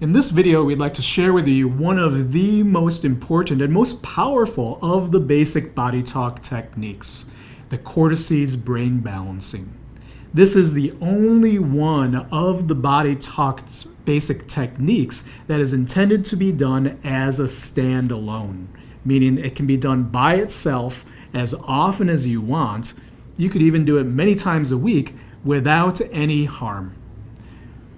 In this video, we'd like to share with you one of the most important and most powerful of the basic BodyTalk techniques, the Cortices brain balancing. This is the only one of the BodyTalk's basic techniques that is intended to be done as a standalone, meaning it can be done by itself as often as you want. You could even do it many times a week without any harm.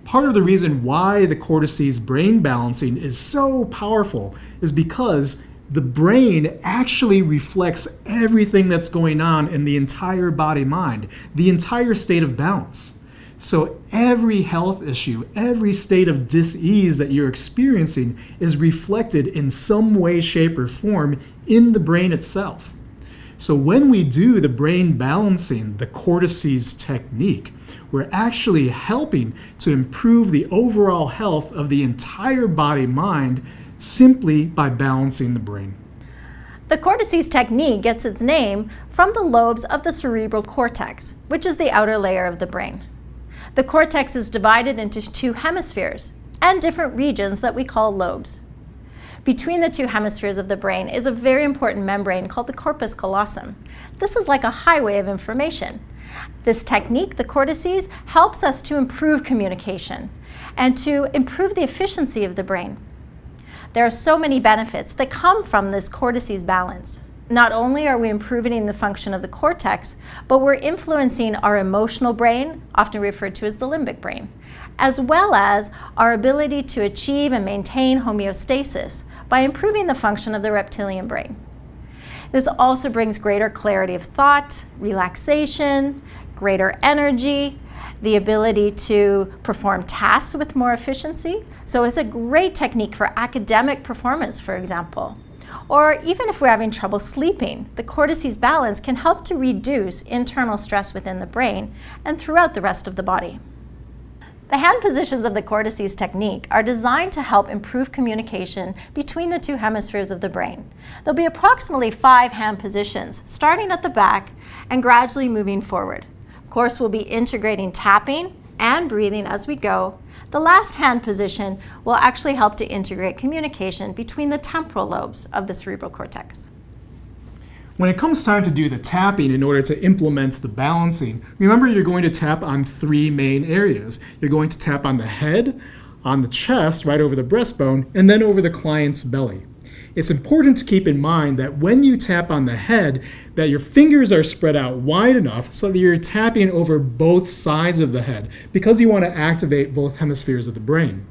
Part of the reason why the Cortices brain balancing is so powerful is because the brain actually reflects everything that's going on in the entire body-mind, the entire state of balance. So every health issue, every state of dis-ease that you're experiencing is reflected in some way, shape, or form in the brain itself. So when we do the brain balancing, the Cortices technique, we're actually helping to improve the overall health of the entire body-mind simply by balancing the brain. The Cortices technique gets its name from the lobes of the cerebral cortex, which is the outer layer of the brain. The cortex is divided into two hemispheres and different regions that we call lobes. Between the two hemispheres of the brain is a very important membrane called the corpus callosum. This is like a highway of information. This technique, the Cortices, helps us to improve communication and to improve the efficiency of the brain. There are so many benefits that come from this Cortices balance. Not only are we improving the function of the cortex, but we're influencing our emotional brain, often referred to as the limbic brain, as well as our ability to achieve and maintain homeostasis by improving the function of the reptilian brain. This also brings greater clarity of thought, relaxation, greater energy, the ability to perform tasks with more efficiency. So it's a great technique for academic performance, for example. Or even if we're having trouble sleeping, the Cortices balance can help to reduce internal stress within the brain and throughout the rest of the body. The hand positions of the Cortices technique are designed to help improve communication between the two hemispheres of the brain. There'll be approximately 5 hand positions, starting at the back and gradually moving forward. Of course, we'll be integrating tapping and breathing as we go. The last hand position will actually help to integrate communication between the temporal lobes of the cerebral cortex. When it comes time to do the tapping in order to implement the balancing, remember you're going to tap on 3 main areas. You're going to tap on the head, on the chest, right over the breastbone, and then over the client's belly. It's important to keep in mind that when you tap on the head, that your fingers are spread out wide enough so that you're tapping over both sides of the head because you want to activate both hemispheres of the brain.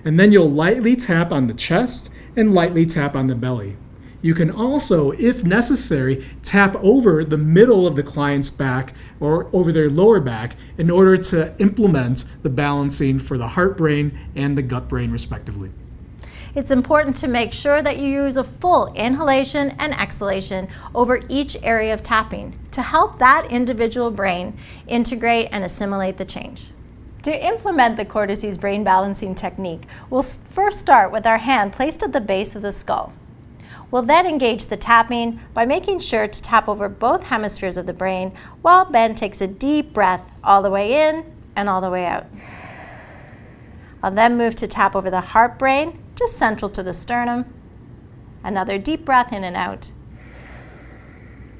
And then you'll lightly tap on the chest and lightly tap on the belly. You can also, if necessary, tap over the middle of the client's back or over their lower back in order to implement the balancing for the heart brain and the gut brain respectively. It's important to make sure that you use a full inhalation and exhalation over each area of tapping to help that individual brain integrate and assimilate the change. To implement the Cortices brain balancing technique, we'll first start with our hand placed at the base of the skull. We'll then engage the tapping by making sure to tap over both hemispheres of the brain while Ben takes a deep breath all the way in and all the way out. I'll then move to tap over the heart brain, just central to the sternum. Another deep breath in and out.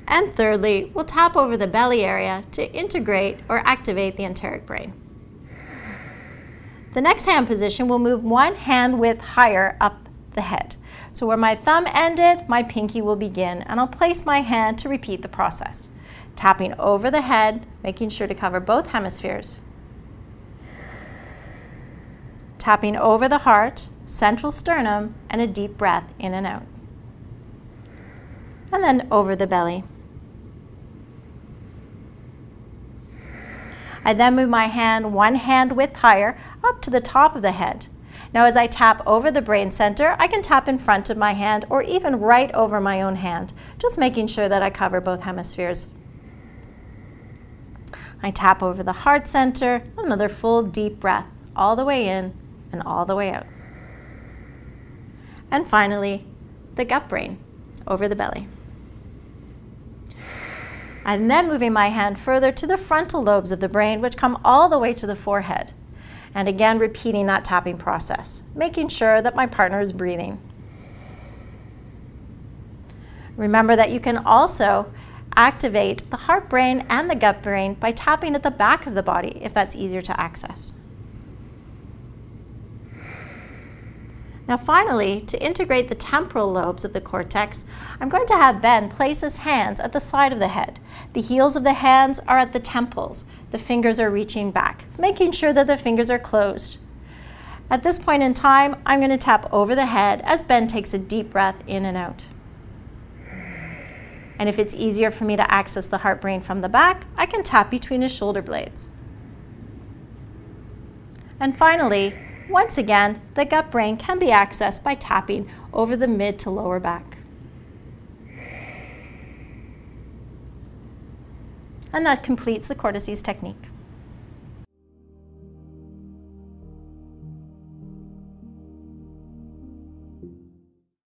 And thirdly, we'll tap over the belly area to integrate or activate the enteric brain. The next hand position will move one hand width higher up the head. So where my thumb ended, my pinky will begin, and I'll place my hand to repeat the process. Tapping over the head, making sure to cover both hemispheres. Tapping over the heart, central sternum, and a deep breath in and out. And then over the belly. I then move my hand one hand width higher up to the top of the head. Now as I tap over the brain center, I can tap in front of my hand or even right over my own hand, just making sure that I cover both hemispheres. I tap over the heart center, another full deep breath, all the way in and all the way out. And finally, the gut brain, over the belly. I'm then moving my hand further to the frontal lobes of the brain, which come all the way to the forehead. And again, repeating that tapping process, making sure that my partner is breathing. Remember that you can also activate the heart brain and the gut brain by tapping at the back of the body if that's easier to access. Now finally, to integrate the temporal lobes of the cortex, I'm going to have Ben place his hands at the side of the head. The heels of the hands are at the temples. The fingers are reaching back, making sure that the fingers are closed. At this point in time, I'm going to tap over the head as Ben takes a deep breath in and out. And if it's easier for me to access the heart brain from the back, I can tap between his shoulder blades. And finally, once again, the gut brain can be accessed by tapping over the mid to lower back. And that completes the Cortices technique.